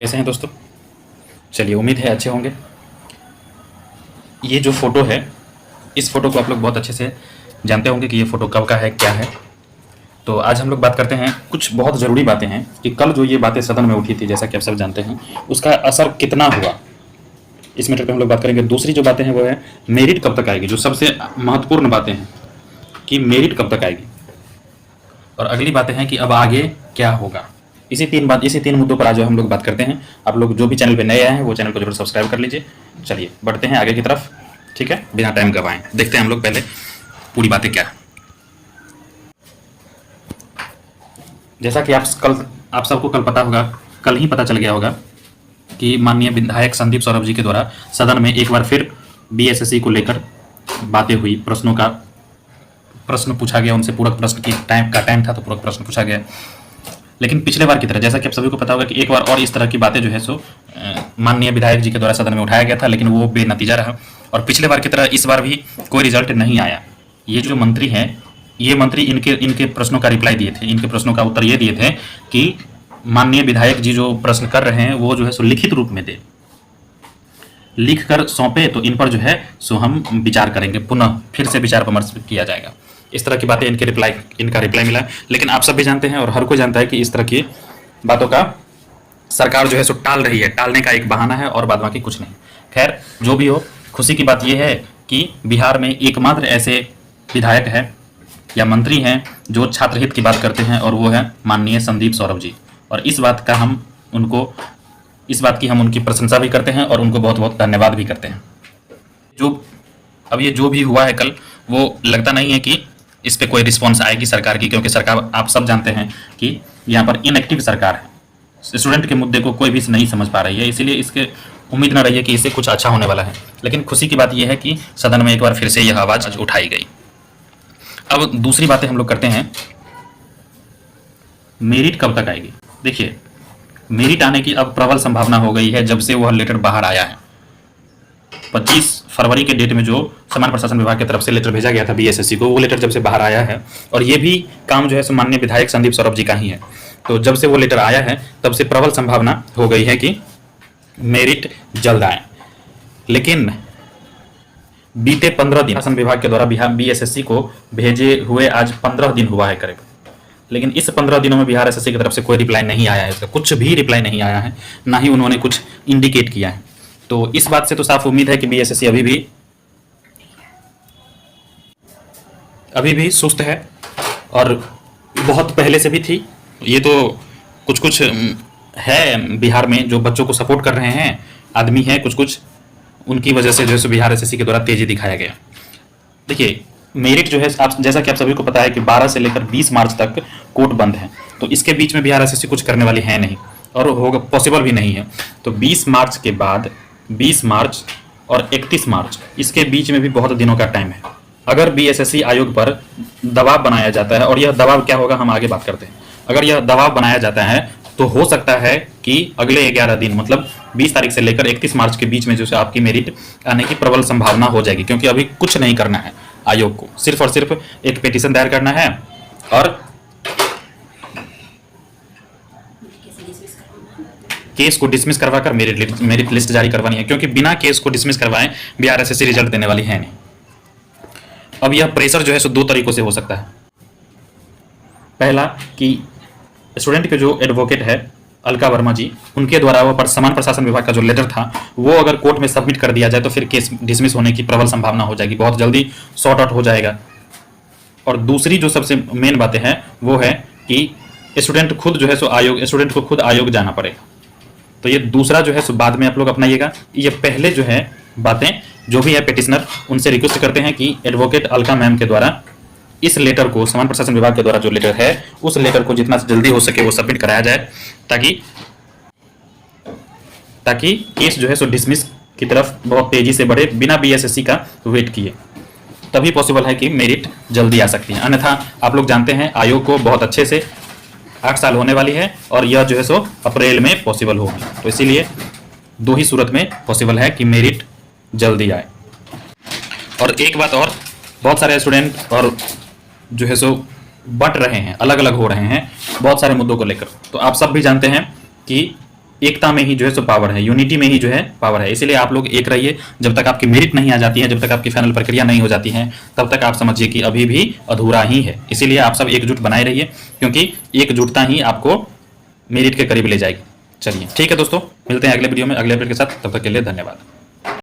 कैसे हैं दोस्तों? चलिए, उम्मीद है अच्छे होंगे। ये जो फ़ोटो है, इस फ़ोटो को आप लोग बहुत अच्छे से जानते होंगे कि ये फ़ोटो कब का है, क्या है। तो आज हम लोग बात करते हैं, कुछ बहुत ज़रूरी बातें हैं कि कल जो ये बातें सदन में उठी थी, जैसा कि आप सब जानते हैं, उसका असर कितना हुआ, इस मैटर पे हम लोग बात करेंगे। दूसरी जो बातें हैं वो है मेरिट कब तक आएगी, जो सबसे महत्वपूर्ण बातें हैं कि मेरिट कब तक आएगी। और अगली बातें हैं कि अब आगे क्या होगा। इसी तीन मुद्दों पर आज हम लोग बात करते हैं। आप लोग जो भी चैनल पे नए आए हैं वो चैनल को जरूर सब्सक्राइब कर लीजिए। चलिए बढ़ते हैं आगे की तरफ, ठीक है, बिना टाइम गवाएं। देखते हैं हम लोग पहले पूरी बातें क्या है। जैसा कि आप सबको कल पता होगा, कल ही पता चल गया होगा कि माननीय विधायक संदीप सौरभ जी के द्वारा सदन में एक बार फिर बीएसएससी को लेकर बातें हुई, प्रश्न पूछा गया उनसे। पूरक प्रश्न की टाइम था तो पूरक प्रश्न पूछा गया। लेकिन पिछले बार की तरह, जैसा कि आप सभी को पता होगा कि एक बार और इस तरह की बातें जो है सो माननीय विधायक जी के द्वारा सदन में उठाया गया था, लेकिन वो बेनतीजा रहा। और पिछले बार की तरह इस बार भी कोई रिजल्ट नहीं आया। ये जो मंत्री हैं, ये मंत्री इनके प्रश्नों का रिप्लाई दिए थे, इनके प्रश्नों का उत्तर ये दिए थे कि माननीय विधायक जी जो प्रश्न कर रहे हैं वो जो है सो लिखित रूप में दे, लिख कर सौंपे, तो इन पर जो है सो हम विचार करेंगे, पुनः फिर से विचार विमर्श किया जाएगा। इस तरह की बातें इनका रिप्लाई मिला। लेकिन आप सब भी जानते हैं और हर कोई जानता है कि इस तरह की बातों का सरकार जो है सो टाल रही है, टालने का एक बहाना है और बाद बाकी कुछ नहीं। खैर, जो भी हो, खुशी की बात यह है कि बिहार में एकमात्र ऐसे विधायक हैं या मंत्री हैं जो छात्र हित की बात करते हैं, और वो है माननीय संदीप सौरभ जी। और इस बात की हम उनकी प्रशंसा भी करते हैं और उनको बहुत बहुत धन्यवाद भी करते हैं। ये जो भी हुआ है कल, वो लगता नहीं है कि इस पे कोई रिस्पॉन्स आएगी सरकार की, क्योंकि सरकार, आप सब जानते हैं कि यहाँ पर इनएक्टिव सरकार है। स्टूडेंट के मुद्दे को कोई भी नहीं समझ पा रही है, इसीलिए इसके उम्मीद न रही है कि इससे कुछ अच्छा होने वाला है। लेकिन खुशी की बात यह है कि सदन में एक बार फिर से यह आवाज़ उठाई गई। अब दूसरी बातें हम लोग करते हैं, मेरिट कब तक आएगी। देखिए, मेरिट आने की अब प्रबल संभावना हो गई है जब से वह लेटर बाहर आया है। 25 फरवरी के डेट में जो सामान्य प्रशासन विभाग की तरफ से लेटर भेजा गया था बीएसएससी को, वो लेटर जब से बाहर आया है, और ये भी काम जो है माननीय विधायक संदीप सौरभ जी का ही है, तो जब से वो लेटर आया है तब से प्रबल संभावना हो गई है कि मेरिट जल्द आए। लेकिन बीते 15 दिन शासन विभाग के द्वारा बिहार बीएसएससी को भेजे हुए आज 15 दिन हुआ है करीब, लेकिन इस 15 दिनों में बिहार एसएससी की तरफ से कोई रिप्लाई नहीं आया है, इसका कुछ भी रिप्लाई नहीं आया है, ना ही उन्होंने कुछ इंडिकेट किया है। तो इस बात से तो साफ उम्मीद है कि बीएसएससी अभी भी सुस्त है, और बहुत पहले से भी थी। ये तो कुछ है बिहार में जो बच्चों को सपोर्ट कर रहे हैं, आदमी है कुछ, उनकी वजह से जो है बिहार एसएससी के द्वारा तेजी दिखाया गया। देखिए, मेरिट जो है, जैसा कि आप सभी को पता है कि 12 से लेकर 20 मार्च तक कोर्ट बंद है, तो इसके बीच में बिहार एसएससी कुछ करने वाली है नहीं, और होगा पॉसिबल भी नहीं है। तो 20 मार्च के बाद 20 मार्च और 31 मार्च, इसके बीच में भी बहुत दिनों का टाइम है। अगर बीएसएससी आयोग पर दबाव बनाया जाता है, और यह दबाव क्या होगा हम आगे बात करते हैं, अगर यह दबाव बनाया जाता है तो हो सकता है कि अगले 11 दिन, मतलब 20 तारीख से लेकर 31 मार्च के बीच में जो है आपकी मेरिट आने की प्रबल संभावना हो जाएगी। क्योंकि अभी कुछ नहीं करना है आयोग को, सिर्फ और सिर्फ एक पिटीशन दायर करना है और केस को डिसमिस करवाकर मेरिट लिस्ट जारी करवानी है, क्योंकि बिना केस को डिसमिस करवाएं बिहार एसएससी रिजल्ट देने वाली है नहीं। अब यह प्रेशर जो है सो 2 तरीकों से हो सकता है। पहला कि स्टूडेंट के जो एडवोकेट है अलका वर्मा जी, उनके द्वारा वो सामान्य प्रशासन विभाग का जो लेटर था वो अगर कोर्ट में सबमिट कर दिया जाए तो फिर केस डिसमिस होने की प्रबल संभावना हो जाएगी, बहुत जल्दी सॉर्ट आउट हो जाएगा। और दूसरी जो सबसे मेन बातें हैं वो है कि स्टूडेंट खुद जो है सो स्टूडेंट को खुद आयोग जाना पड़ेगा। तो ये दूसरा जो है सो बाद में आप लोग अपनाइएगा। ये पहले जो है बातें, जो भी है पेटिशनर, उनसे रिक्वेस्ट करते हैं कि एडवोकेट अलका मैम के द्वारा इस लेटर को, सामान्य प्रशासन विभाग के द्वारा जो लेटर है, उस लेटर को जितना जल्दी हो सके वो सबमिट कराया जाए, ताकि केस जो है सो डिसमिस की तरफ बहुत तेजी से बढ़े, बिना बीएसएससी का वेट किए। तभी पॉसिबल है कि मेरिट जल्दी आ सकती है। अन्यथा आप लोग जानते हैं आयोग को बहुत अच्छे से 8 साल होने वाली है, और यह जो है सो अप्रैल में पॉसिबल होगी। तो इसीलिए 2 ही सूरत में पॉसिबल है कि मेरिट जल्दी आए। और एक बात और, बहुत सारे स्टूडेंट और जो है सो बट रहे हैं, अलग अलग हो रहे हैं बहुत सारे मुद्दों को लेकर। तो आप सब भी जानते हैं कि एकता में ही जो है सो पावर है, यूनिटी में ही जो है पावर है। इसीलिए आप लोग एक रहिए। जब तक आपकी मेरिट नहीं आ जाती है, जब तक आपकी फाइनल प्रक्रिया नहीं हो जाती है, तब तक आप समझिए कि अभी भी अधूरा ही है। इसीलिए आप सब एकजुट बनाए रहिए, क्योंकि एकजुटता ही आपको मेरिट के करीब ले जाएगी। चलिए ठीक है दोस्तों, मिलते हैं अगले वीडियो में अगले अपडेट के साथ। तब तक के लिए धन्यवाद।